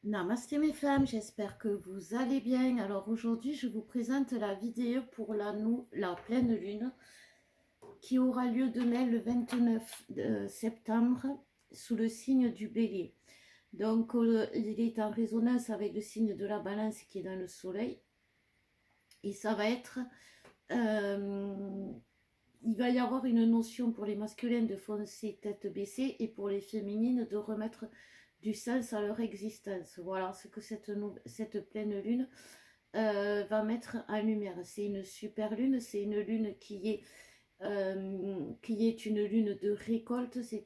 Namasté mes femmes, j'espère que vous allez bien. Alors aujourd'hui, je vous présente la vidéo pour la pleine lune qui aura lieu demain le 29 septembre sous le signe du Bélier. Donc il est en résonance avec le signe de la Balance qui est dans le soleil. Et ça va être... il va y avoir une notion pour les masculins de foncer tête baissée et pour les féminines de remettre du sens à leur existence. Voilà ce que cette pleine lune va mettre en lumière. C'est une super lune, c'est une lune qui est une lune de récolte, c'est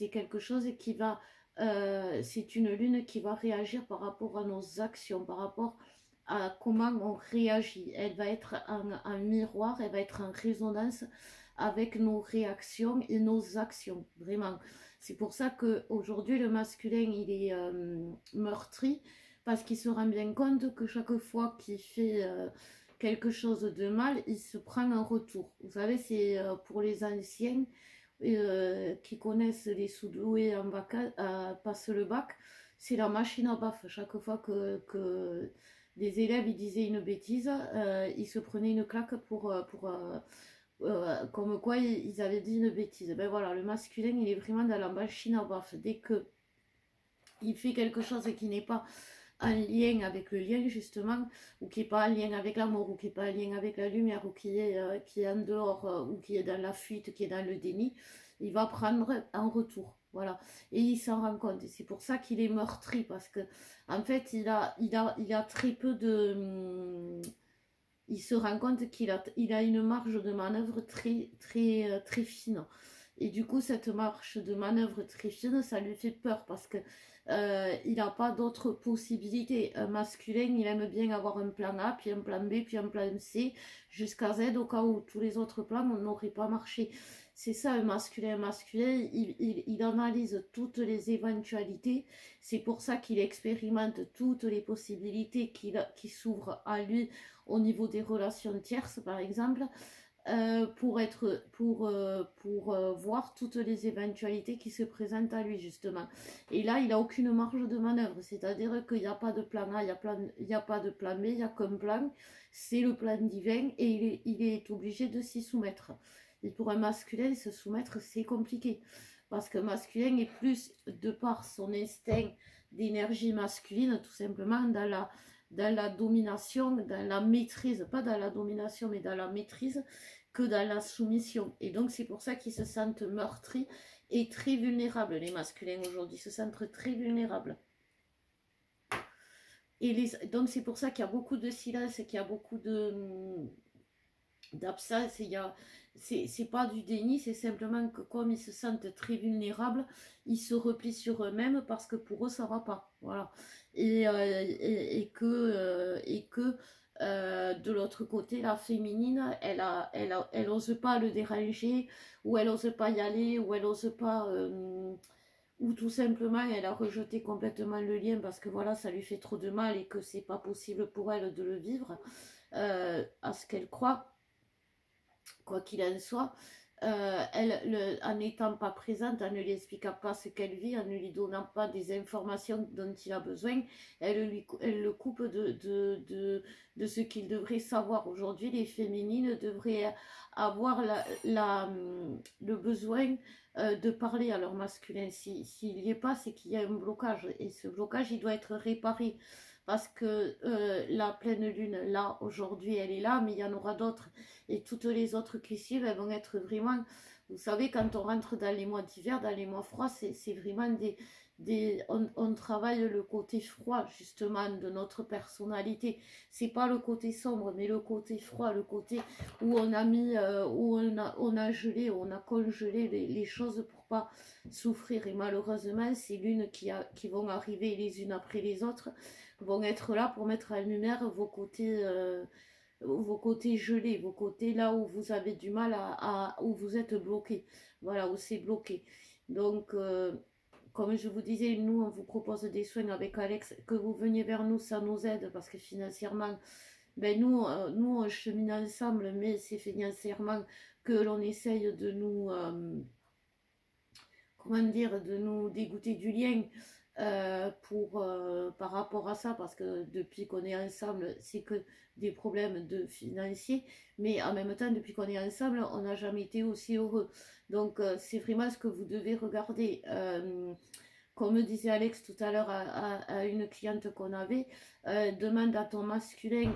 quelque chose qui va, c'est une lune qui va réagir par rapport à nos actions, par rapport à comment on réagit. Elle va être un miroir, elle va être en résonance avec nos réactions et nos actions, vraiment. C'est pour ça qu'aujourd'hui, le masculin, il est meurtri, parce qu'il se rend bien compte que chaque fois qu'il fait quelque chose de mal, il se prend un retour. Vous savez, c'est pour les anciens qui connaissent les sous-doués en bac, passent le bac, c'est la machine à baffe. Chaque fois que les élèves ils disaient une bêtise, ils se prenaient une claque comme quoi ils avaient dit une bêtise. Ben voilà, le masculin il est vraiment dans la machine à baffe. Dès que il fait quelque chose qui n'est pas en lien avec le lien justement, ou qui n'est pas en lien avec l'amour, ou qui n'est pas en lien avec la lumière, ou qui est en dehors, ou qui est dans la fuite, qui est dans le déni, il va prendre un retour. Voilà. Et il s'en rend compte. Et c'est pour ça qu'il est meurtri, parce que en fait, il a très peu de. Il se rend compte il a une marge de manœuvre très, très, très fine. Et du coup, cette marge de manœuvre très fine, ça lui fait peur parce que il n'a pas d'autres possibilités. Un masculin, il aime bien avoir un plan A, puis un plan B, puis un plan C, jusqu'à Z, au cas où tous les autres plans n'auraient pas marché. C'est ça, un masculin. Un masculin, il analyse toutes les éventualités. C'est pour ça qu'il expérimente toutes les possibilités qui s'ouvrent à lui au niveau des relations tierces, par exemple, pour voir toutes les éventualités qui se présentent à lui, justement. Et là, il n'a aucune marge de manœuvre, c'est-à-dire qu'il n'y a pas de plan A, il n'y a pas de plan B, il n'y a qu'un plan, c'est le plan divin, et il est obligé de s'y soumettre. Et pour un masculin, se soumettre, c'est compliqué, parce que masculin est plus, de par son instinct d'énergie masculine, tout simplement, dans la domination, dans la maîtrise, pas dans la domination, mais dans la maîtrise, que dans la soumission. Et donc, c'est pour ça qu'ils se sentent meurtris et très vulnérables, les masculins aujourd'hui, se sentent très vulnérables. Donc, c'est pour ça qu'il y a beaucoup de silence, qu'il y a beaucoup d'absence. C'est pas du déni, c'est simplement que comme ils se sentent très vulnérables, ils se replient sur eux-mêmes parce que pour eux ça va pas, voilà. Et que de l'autre côté, la féminine, elle ose pas le déranger, ou elle ose pas y aller, ou elle ose pas, ou tout simplement elle a rejeté complètement le lien parce que voilà, ça lui fait trop de mal et que c'est pas possible pour elle de le vivre, à ce qu'elle croit. Quoi qu'il en soit, en n'étant pas présente, en ne lui expliquant pas ce qu'elle vit, en ne lui donnant pas des informations dont il a besoin, elle le coupe de ce qu'il devrait savoir. Aujourd'hui, les féminines devraient avoir le besoin de parler à leur masculin. S'il n'y est pas, c'est qu'il y a un blocage. Et ce blocage, il doit être réparé. Parce que la pleine lune, là, aujourd'hui, elle est là, mais il y en aura d'autres. Et toutes les autres qui suivent, elles vont être vraiment... Vous savez, quand on rentre dans les mois d'hiver, dans les mois froids, c'est vraiment on travaille le côté froid, justement, de notre personnalité. C'est pas le côté sombre, mais le côté froid, le côté où on a mis, où on a gelé, on a congelé les choses pour pas souffrir. Et malheureusement, ces lunes qui vont arriver les unes après les autres vont être là pour mettre en lumière vos côtés gelés, vos côtés là où vous avez du mal où vous êtes bloqué, voilà, où c'est bloqué. Donc, comme je vous disais, nous, on vous propose des soins avec Alex, que vous veniez vers nous, ça nous aide, parce que financièrement, ben nous on chemine ensemble, mais c'est financièrement que l'on essaye comment dire, de nous dégoûter du lien par rapport à ça, parce que depuis qu'on est ensemble, c'est que des problèmes de financiers, mais en même temps, depuis qu'on est ensemble, on n'a jamais été aussi heureux. Donc, c'est vraiment ce que vous devez regarder. Comme disait Alex tout à l'heure à une cliente qu'on avait, demande à ton masculin,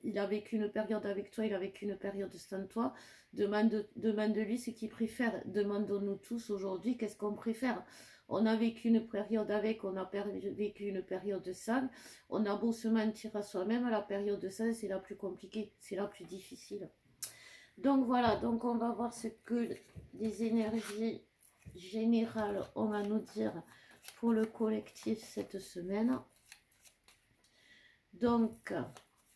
il a vécu une période avec toi, il a vécu une période sans toi, demande-lui ce qu'il préfère. Demandons-nous tous aujourd'hui qu'est-ce qu'on préfère. On a vécu une période avec, on a vécu une période sans, on a beau se mentir à soi-même, la période sans, c'est la plus compliquée, c'est la plus difficile. Donc voilà, donc on va voir ce que les énergies générales ont à nous dire pour le collectif cette semaine. Donc,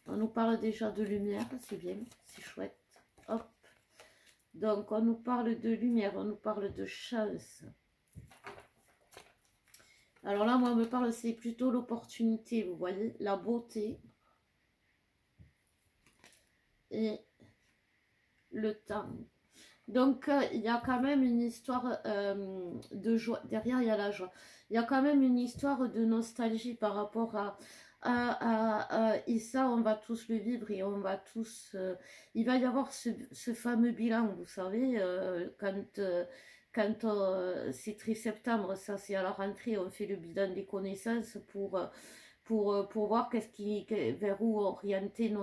on nous parle déjà de lumière, c'est bien, c'est chouette. Hop. Donc, on nous parle de lumière, on nous parle de chance. Alors là, moi, on me parle, c'est plutôt l'opportunité, vous voyez, la beauté et le temps. Donc, il y a quand même une histoire de joie. Derrière, il y a la joie. Il y a quand même une histoire de nostalgie par rapport et ça, on va tous le vivre et on va tous... il va y avoir ce fameux bilan, vous savez, quand c'est 3 septembre, ça c'est à la rentrée, on fait le bilan des connaissances pour voir vers où orienter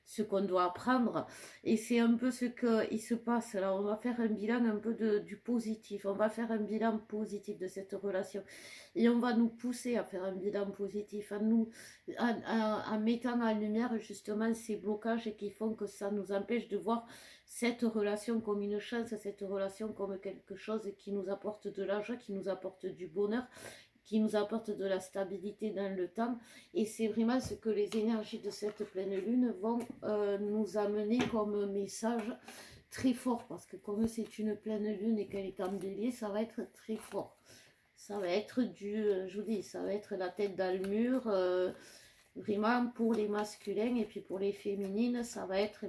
ce qu'on doit apprendre. Et c'est un peu ce qu'il se passe là. On va faire un bilan un peu du positif. On va faire un bilan positif de cette relation. Et on va nous pousser à faire un bilan positif, en mettant en lumière justement ces blocages qui font que ça nous empêche de voir cette relation comme une chance, cette relation comme quelque chose qui nous apporte de la joie, qui nous apporte du bonheur, qui nous apporte de la stabilité dans le temps. Et c'est vraiment ce que les énergies de cette pleine lune vont nous amener comme message très fort. Parce que comme c'est une pleine lune et qu'elle est en bélier, ça va être très fort. Ça va être je vous dis, ça va être la tête dans le mur. Vraiment pour les masculins et puis pour les féminines, ça va être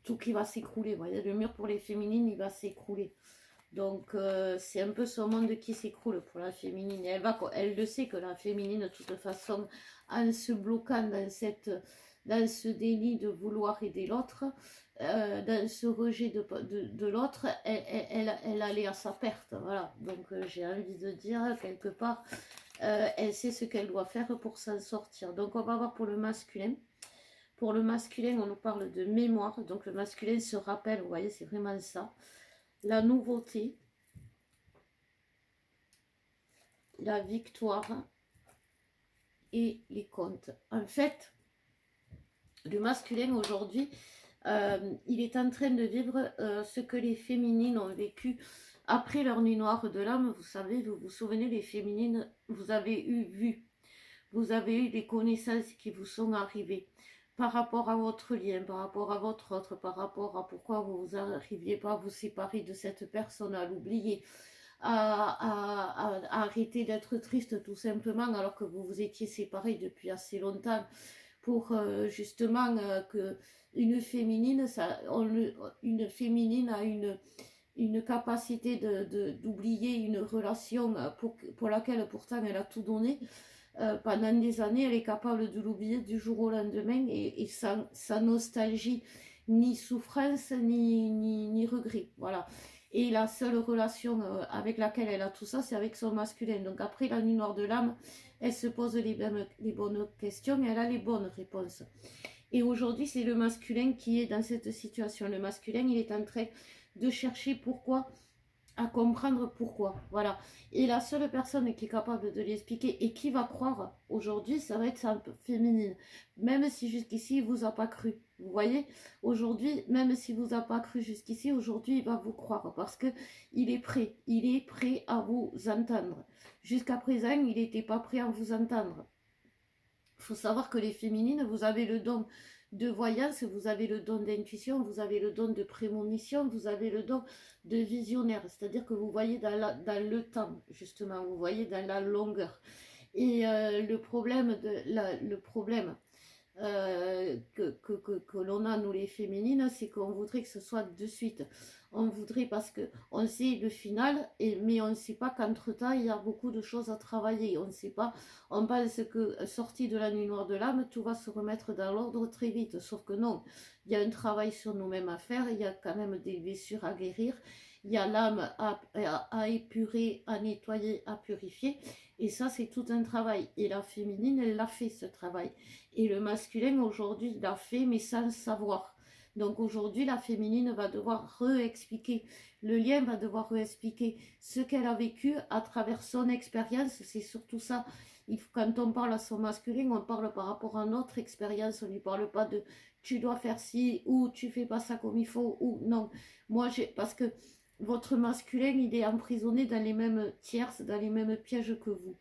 tout qui va s'écrouler. Vous voyez, le mur pour les féminines, il va s'écrouler. Donc, c'est un peu ce monde qui s'écroule pour la féminine. Et elle le sait que la féminine, de toute façon, en se bloquant dans ce déni de vouloir aider l'autre, dans ce rejet de l'autre, elle allait à sa perte. Voilà. Donc, j'ai envie de dire, quelque part, elle sait ce qu'elle doit faire pour s'en sortir. Donc, on va voir pour le masculin. Pour le masculin, on nous parle de mémoire. Donc, le masculin se rappelle, vous voyez, c'est vraiment ça. La nouveauté, la victoire et les contes. En fait, le masculin aujourd'hui, il est en train de vivre ce que les féminines ont vécu après leur nuit noire de l'âme. Vous savez, vous vous souvenez, les féminines, vous avez eu des connaissances qui vous sont arrivées par rapport à votre lien, par rapport à votre autre, par rapport à pourquoi vous n'arriviez pas à vous séparer de cette personne, à l'oublier, à arrêter d'être triste tout simplement alors que vous vous étiez séparés depuis assez longtemps, pour justement que une féminine a une capacité d'oublier une relation pour laquelle pourtant elle a tout donné. Pendant des années, elle est capable de l'oublier du jour au lendemain et sans nostalgie, ni souffrance, ni regret. Voilà. Et la seule relation avec laquelle elle a tout ça, c'est avec son masculin. Donc après la nuit noire de l'âme, elle se pose les bonnes questions et elle a les bonnes réponses. Et aujourd'hui, c'est le masculin qui est dans cette situation. Le masculin, il est en train de chercher pourquoi, à comprendre pourquoi, voilà. Et la seule personne qui est capable de l'expliquer et qui va croire aujourd'hui, ça va être sa féminine. Même si jusqu'ici, il ne vous a pas cru. Vous voyez, aujourd'hui, même s'il ne vous a pas cru jusqu'ici, aujourd'hui, il va vous croire parce qu'il est prêt. Il est prêt à vous entendre. Jusqu'à présent, il n'était pas prêt à vous entendre. Il faut savoir que les féminines, vous avez le don de voyance, vous avez le don d'intuition, vous avez le don de prémonition, vous avez le don de visionnaire, c'est-à-dire que vous voyez dans le temps, justement, vous voyez dans la longueur. Et le problème que l'on a, nous les féminines, c'est qu'on voudrait que ce soit de suite. On voudrait parce que on sait le final, mais on ne sait pas qu'entre-temps, il y a beaucoup de choses à travailler. On ne sait pas, on pense que sorti de la nuit noire de l'âme, tout va se remettre dans l'ordre très vite. Sauf que non, il y a un travail sur nous-mêmes à faire, il y a quand même des blessures à guérir, il y a l'âme à épurer, à nettoyer, à purifier. Et ça, c'est tout un travail. Et la féminine, elle l'a fait, ce travail. Et le masculin, aujourd'hui, l'a fait, mais sans le savoir. Donc aujourd'hui, la féminine va devoir réexpliquer. Le lien va devoir réexpliquer ce qu'elle a vécu à travers son expérience. C'est surtout ça. Quand on parle à son masculin, on parle par rapport à notre expérience. On ne lui parle pas de tu dois faire ci ou tu fais pas ça comme il faut ou non. Moi, parce que votre masculin, il est emprisonné dans les mêmes tierces, dans les mêmes pièges que vous.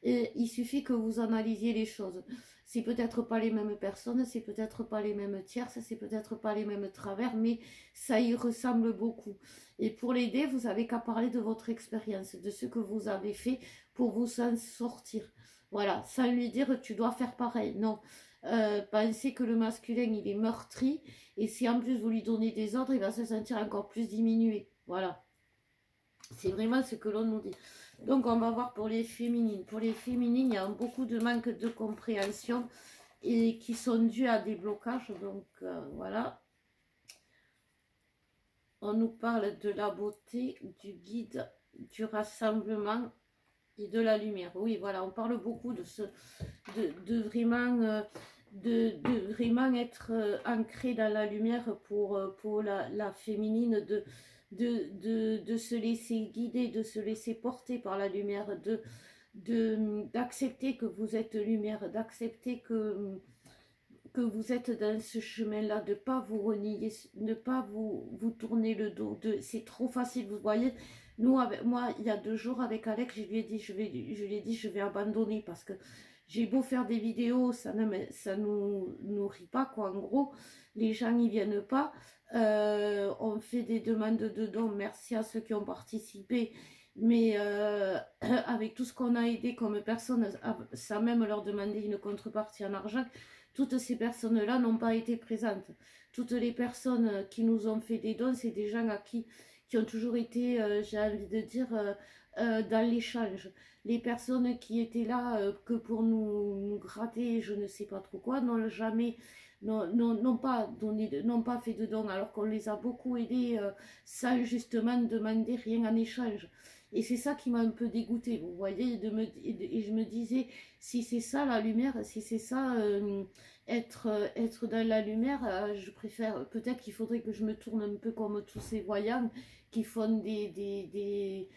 Et il suffit que vous analysiez les choses. C'est peut-être pas les mêmes personnes, c'est peut-être pas les mêmes tierces, c'est peut-être pas les mêmes travers, mais ça y ressemble beaucoup. Et pour l'aider, vous avez qu'à parler de votre expérience, de ce que vous avez fait pour vous en sortir. Voilà, sans lui dire tu dois faire pareil. Non, pensez que le masculin il est meurtri et si en plus vous lui donnez des ordres, il va se sentir encore plus diminué. Voilà, c'est vraiment ce que l'on nous dit. Donc on va voir pour les féminines. Pour les féminines, il y a beaucoup de manque de compréhension et qui sont dus à des blocages. Donc voilà. On nous parle de la beauté, du guide, du rassemblement et de la lumière. Oui, voilà, on parle beaucoup de vraiment, de vraiment être ancré dans la lumière pour la féminine, de se laisser guider, de se laisser porter par la lumière, d'accepter que vous êtes lumière, d'accepter que vous êtes dans ce chemin-là, de ne pas vous renier, ne pas vous tourner le dos. C'est trop facile, vous voyez. Nous, avec moi, il y a 2 jours avec Alex, je lui ai dit, je lui ai dit, je vais abandonner parce que j'ai beau faire des vidéos, ça nous nourrit pas, quoi. En gros, les gens n'y viennent pas. On fait des demandes de dons, merci à ceux qui ont participé. Mais avec tout ce qu'on a aidé comme personne, sans même leur demander une contrepartie en argent, toutes ces personnes-là n'ont pas été présentes. Toutes les personnes qui nous ont fait des dons, c'est des gens qui ont toujours été, j'ai envie de dire, dans l'échange. Les personnes qui étaient là que pour nous gratter, je ne sais pas trop quoi, n'ont jamais, n'ont pas donné, n'ont pas fait de dons, alors qu'on les a beaucoup aidés sans justement demander rien en échange. Et c'est ça qui m'a un peu dégoûtée, vous voyez, et je me disais, si c'est ça la lumière, si c'est ça être dans la lumière, je préfère, peut-être qu'il faudrait que je me tourne un peu comme tous ces voyants qui font des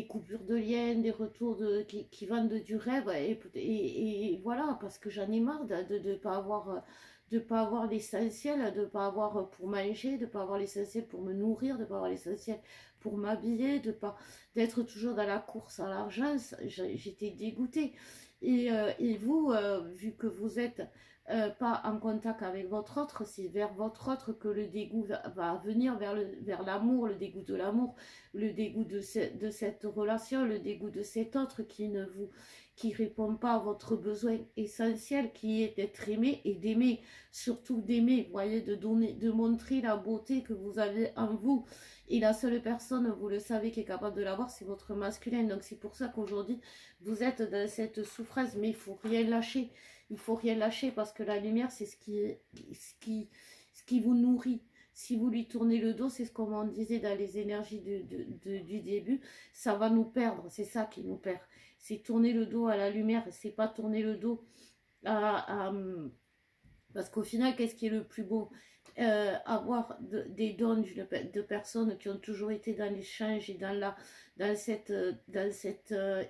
coupures de liens, des retours qui vendent du rêve, et voilà, parce que j'en ai marre de pas avoir l'essentiel, de pas avoir pour manger, de pas avoir l'essentiel pour me nourrir, de pas avoir l'essentiel pour m'habiller, d'être toujours dans la course à l'argent. J'étais dégoûtée. Et vous, vu que vous êtes pas en contact avec votre autre, c'est vers votre autre que le dégoût va venir, vers l'amour, le dégoût de l'amour, le dégoût de cette relation, le dégoût de cet autre qui répond pas à votre besoin essentiel, qui est d'être aimé et d'aimer, surtout d'aimer, vous voyez, de donner, de montrer la beauté que vous avez en vous. Et la seule personne, vous le savez, qui est capable de l'avoir, c'est votre masculin. Donc c'est pour ça qu'aujourd'hui, vous êtes dans cette souffrance, mais il faut rien lâcher. Il faut rien lâcher parce que la lumière, c'est ce qui vous nourrit. Si vous lui tournez le dos, c'est ce qu'on disait dans les énergies du début, ça va nous perdre. C'est ça qui nous perd. C'est tourner le dos à la lumière, c'est pas tourner le dos parce qu'au final, qu'est-ce qui est le plus beau? Avoir des dons de personnes qui ont toujours été dans l'échange et dans cet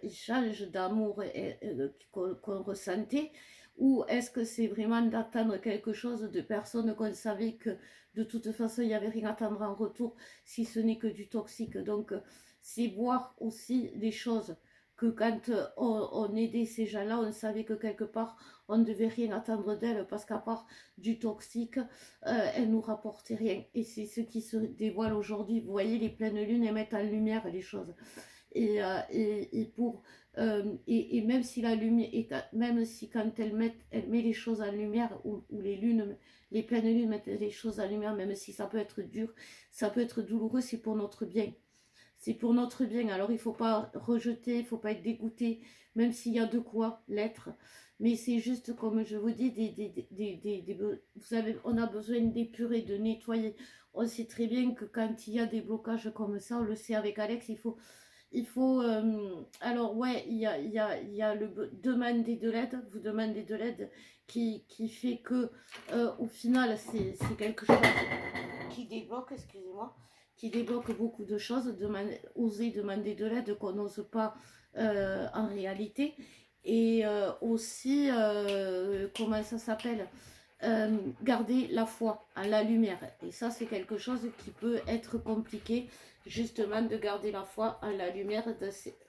échange d'amour qu'on ressentait, ou est-ce que c'est vraiment d'attendre quelque chose de personnes qu'on savait que de toute façon il n'y avait rien à attendre en retour si ce n'est que du toxique. Donc c'est voir aussi des choses que quand on aidait ces gens-là, on savait que quelque part on ne devait rien attendre d'elle parce qu'à part du toxique, elle nous rapportait rien. Et c'est ce qui se dévoile aujourd'hui. Vous voyez, les pleines lunes, elles mettent en lumière les choses. et pour et même si la lumière, même si quand elle met les choses en lumière, ou les lunes, les pleines lunes mettent les choses en lumière, même si ça peut être dur, ça peut être douloureux, c'est pour notre bien. C'est pour notre bien. Alors il ne faut pas rejeter, il ne faut pas être dégoûté, même s'il y a de quoi l'être. Mais c'est juste, comme je vous dis, vous savez, on a besoin d'épurer, de nettoyer. On sait très bien que quand il y a des blocages comme ça, on le sait avec Alex, alors ouais, il y a le demander de l'aide, vous demandez de l'aide qui fait que au final c'est quelque chose qui débloque, excusez-moi, qui débloque beaucoup de choses, oser demander de l'aide qu'on n'ose pas en réalité. Et aussi, comment ça s'appelle, garder la foi à la lumière. Et ça, c'est quelque chose qui peut être compliqué, justement, de garder la foi à la lumière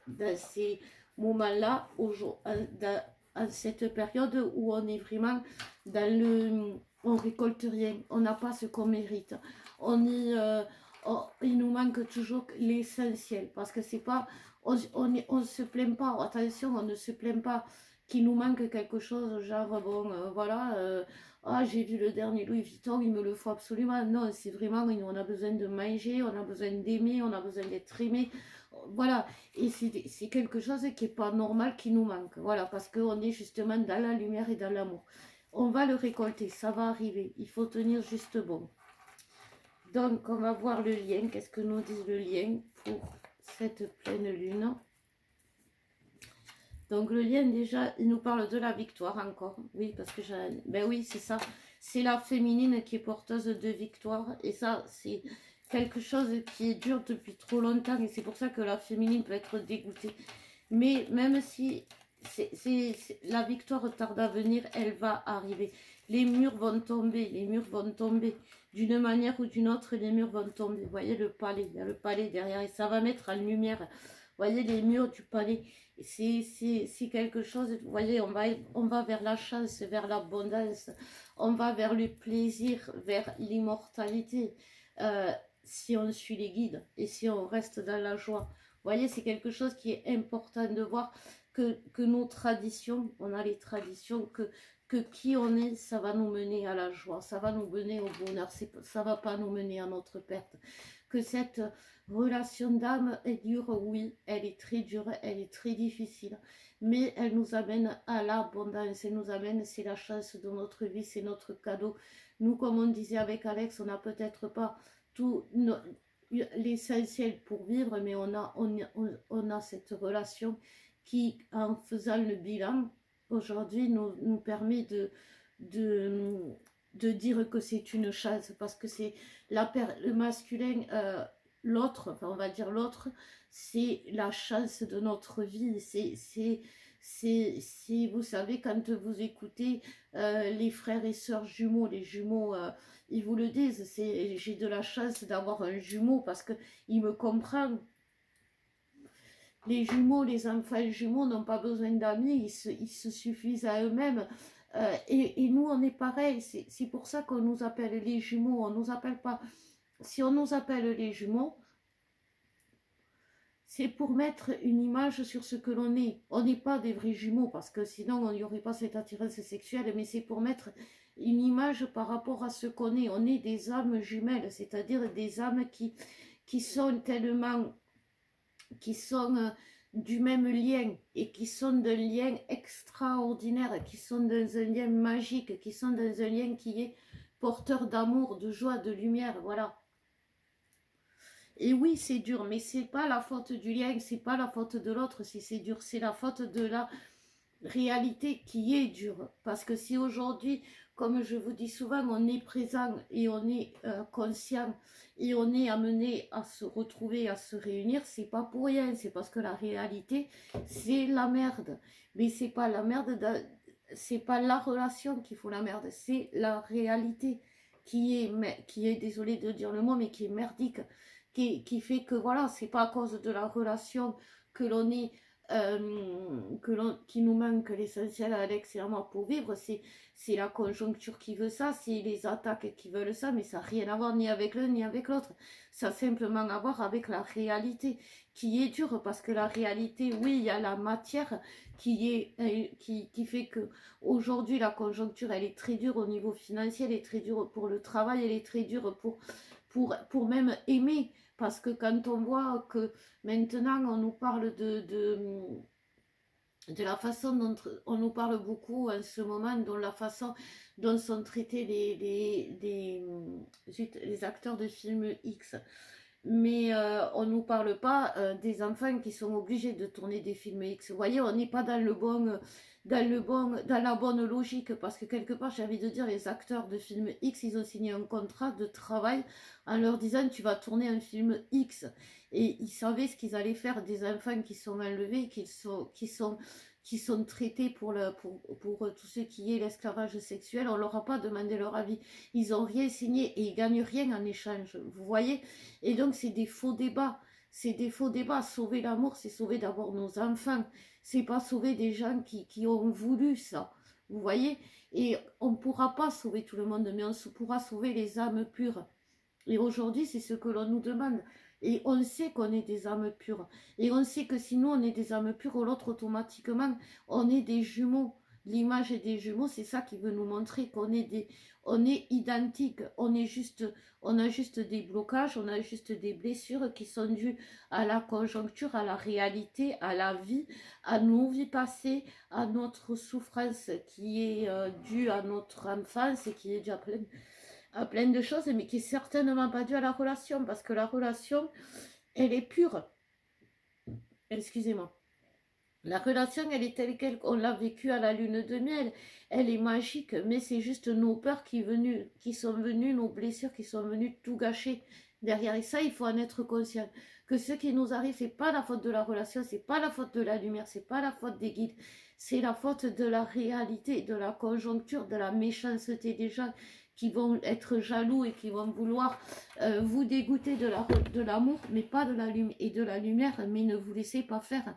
dans ces moments-là, à cette période où on est vraiment dans le... On récolte rien, on n'a pas ce qu'on mérite. Il nous manque toujours l'essentiel, parce que c'est pas... On se plaint pas, attention, on ne se plaint pas qu'il nous manque quelque chose, genre, bon, voilà... ah, j'ai vu le dernier Louis Vuitton, il me le faut absolument. Non, c'est vraiment, on a besoin de manger, on a besoin d'aimer, on a besoin d'être aimé. Voilà, et c'est quelque chose qui n'est pas normal, qui nous manque. Voilà, parce qu'on est justement dans la lumière et dans l'amour. On va le récolter, ça va arriver. Il faut tenir juste bon. Donc, on va voir le lien. Qu'est-ce que nous dit le lien pour cette pleine lune? Donc le lien, déjà, il nous parle de la victoire encore. Oui, parce que ben oui, c'est ça. C'est la féminine qui est porteuse de victoire. Et ça, c'est quelque chose qui est dur depuis trop longtemps. Et c'est pour ça que la féminine peut être dégoûtée. Mais même si la victoire tarde à venir, elle va arriver. Les murs vont tomber, les murs vont tomber. D'une manière ou d'une autre, les murs vont tomber. Vous voyez le palais, il y a le palais derrière. Et ça va mettre en lumière, vous voyez les murs du palais. C'est quelque chose, vous voyez, on va vers la chance, vers l'abondance, on va vers le plaisir, vers l'immortalité, si on suit les guides et si on reste dans la joie. Vous voyez, c'est quelque chose qui est important de voir, que nos traditions, on a les traditions, que qui on est, ça va nous mener à la joie, ça va nous mener au bonheur, ça va pas nous mener à notre perte. Que cette relation d'âme est dure, oui, elle est très dure, elle est très difficile, mais elle nous amène à l'abondance, elle nous amène, c'est la chance de notre vie, c'est notre cadeau. Nous, comme on disait avec Alex, on n'a peut-être pas tout l'essentiel pour vivre, mais on a cette relation qui, en faisant le bilan, aujourd'hui, nous permet de dire que c'est une chance, parce que c'est le masculin, l'autre, enfin on va dire l'autre, c'est la chance de notre vie, vous savez, quand vous écoutez les frères et sœurs jumeaux, les jumeaux, ils vous le disent, j'ai de la chance d'avoir un jumeau parce qu'il me comprend. Les jumeaux, les enfants jumeaux n'ont pas besoin d'amis, ils se suffisent à eux-mêmes. Et nous, on est pareil. C'est pour ça qu'on nous appelle les jumeaux. On nous appelle pas. Si on nous appelle les jumeaux, c'est pour mettre une image sur ce que l'on est. On n'est pas des vrais jumeaux parce que sinon, il n'y aurait pas cette attirance sexuelle. Mais c'est pour mettre une image par rapport à ce qu'on est. On est des âmes jumelles, c'est-à-dire des âmes qui sont tellement... qui sont du même lien et qui sont d'un lien extraordinaire, qui sont dans un lien magique, qui sont dans un lien qui est porteur d'amour, de joie, de lumière, voilà. Et oui, c'est dur, mais c'est pas la faute du lien, c'est pas la faute de l'autre si c'est dur, c'est la faute de la réalité qui est dure. Parce que si aujourd'hui, comme je vous dis souvent, on est présent et on est conscient et on est amené à se retrouver, à se réunir, c'est pas pour rien, c'est parce que la réalité, c'est la merde. Mais c'est pas la merde, c'est pas la relation qui fout la merde, c'est la réalité qui est, désolé de dire le mot, mais qui est merdique, qui fait que voilà, c'est pas à cause de la relation que l'on est qui nous manque l'essentiel Alex et à moi pour vivre, c'est la conjoncture qui veut ça, c'est les attaques qui veulent ça, mais ça n'a rien à voir ni avec l'un ni avec l'autre. Ça a simplement à voir avec la réalité qui est dure, parce que la réalité, oui, il y a la matière qui fait que aujourd'hui la conjoncture, elle est très dure au niveau financier, elle est très dure pour le travail, elle est très dure pour même aimer. Parce que quand on voit que maintenant on nous parle de la façon dont on nous parle beaucoup en ce moment, de la façon dont sont traités les acteurs de films X. Mais on ne nous parle pas des enfants qui sont obligés de tourner des films X. Vous voyez, on n'est pas dans la bonne logique, parce que quelque part, j'ai envie de dire, les acteurs de films X, ils ont signé un contrat de travail en leur disant tu vas tourner un film X. Et ils savaient ce qu'ils allaient faire des enfants qui sont enlevés, qui sont traités pour tout ce qui est l'esclavage sexuel. On leur a pas demandé leur avis. Ils n'ont rien signé et ils gagnent rien en échange. Vous voyez? Et donc, c'est des faux débats. C'est des faux débats. Sauver l'amour, c'est sauver d'abord nos enfants. C'est pas sauver des gens qui ont voulu ça. Vous voyez? Et on ne pourra pas sauver tout le monde, mais on pourra sauver les âmes pures. Et aujourd'hui, c'est ce que l'on nous demande. Et on sait qu'on est des âmes pures. Et on sait que si nous, on est des âmes pures, l'autre, automatiquement, on est des jumeaux. L'image des jumeaux, c'est ça qui veut nous montrer qu'on est on est identiques. On a juste des blocages, on a juste des blessures qui sont dues à la conjoncture, à la réalité, à la vie, à nos vies passées, à notre souffrance qui est due à notre enfance et qui est due à plein de choses, mais qui est certainement pas due à la relation, parce que la relation, elle est pure. Excusez-moi. La relation, elle est telle qu'elle, on l'a vécue à la lune de miel. Elle est magique, mais c'est juste nos peurs qui sont venues, nos blessures qui sont venues tout gâcher derrière. Et ça, il faut en être conscient. Que ce qui nous arrive, c'est pas la faute de la relation, c'est pas la faute de la lumière, c'est pas la faute des guides, c'est la faute de la réalité, de la conjoncture, de la méchanceté des gens qui vont être jaloux et qui vont vouloir vous dégoûter de l'amour, mais pas de la lumière, mais ne vous laissez pas faire.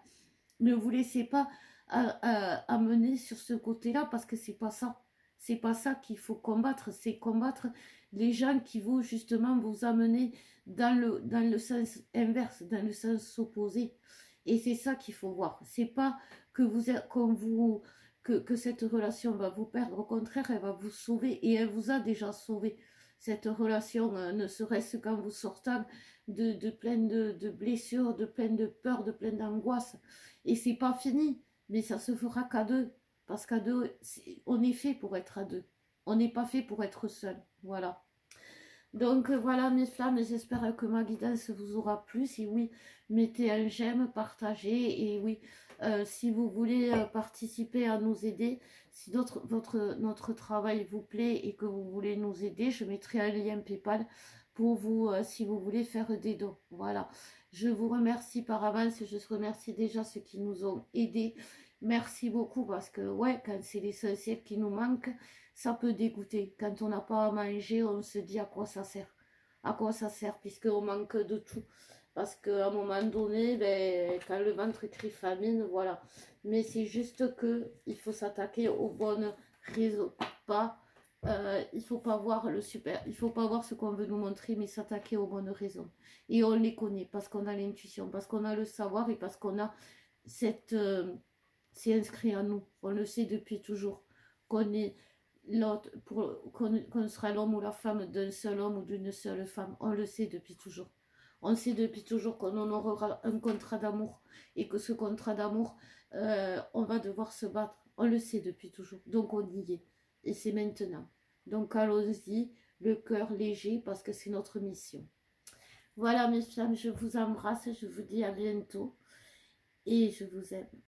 Ne vous laissez pas amener sur ce côté-là, parce que c'est pas ça. C'est pas ça qu'il faut combattre. C'est combattre les gens qui vont justement vous amener dans le sens inverse, dans le sens opposé. Et c'est ça qu'il faut voir. C'est pas que cette relation va vous perdre. Au contraire, elle va vous sauver, et elle vous a déjà sauvé. Cette relation, ne serait-ce qu'en vous sortant de plein de blessures, de plein de peurs, de plein d'angoisses. Et c'est pas fini, mais ça se fera qu'à deux. Parce qu'à deux, on est fait pour être à deux. On n'est pas fait pour être seul. Voilà. Donc voilà mes flammes, j'espère que ma guidance vous aura plu. Si oui, mettez un j'aime, partagez. Et oui, si vous voulez participer à nous aider, si notre travail vous plaît et que vous voulez nous aider, je mettrai un lien PayPal pour vous, si vous voulez faire des dons. Voilà. Je vous remercie par avance. Je remercie déjà ceux qui nous ont aidés. Merci beaucoup, parce que ouais, quand c'est l'essentiel qui nous manque, ça peut dégoûter. Quand on n'a pas à manger, on se dit à quoi ça sert. À quoi ça sert, puisqu'on manque de tout. Parce qu'à un moment donné, ben, quand le ventre crie famine, voilà. Mais c'est juste que il faut s'attaquer aux bonnes raisons. Il faut pas voir il faut pas voir ce qu'on veut nous montrer, mais s'attaquer aux bonnes raisons. Et on les connaît, parce qu'on a l'intuition, parce qu'on a le savoir, et parce qu'on a c'est inscrit en nous. On le sait depuis toujours. Qu'on est qu'on sera l'homme ou la femme d'un seul homme ou d'une seule femme. On le sait depuis toujours. On sait depuis toujours qu'on honorera un contrat d'amour, et que ce contrat d'amour, on va devoir se battre. On le sait depuis toujours. Donc on y est. Et c'est maintenant. Donc allons-y, le cœur léger, parce que c'est notre mission. Voilà mes femmes, je vous embrasse, je vous dis à bientôt. Et je vous aime.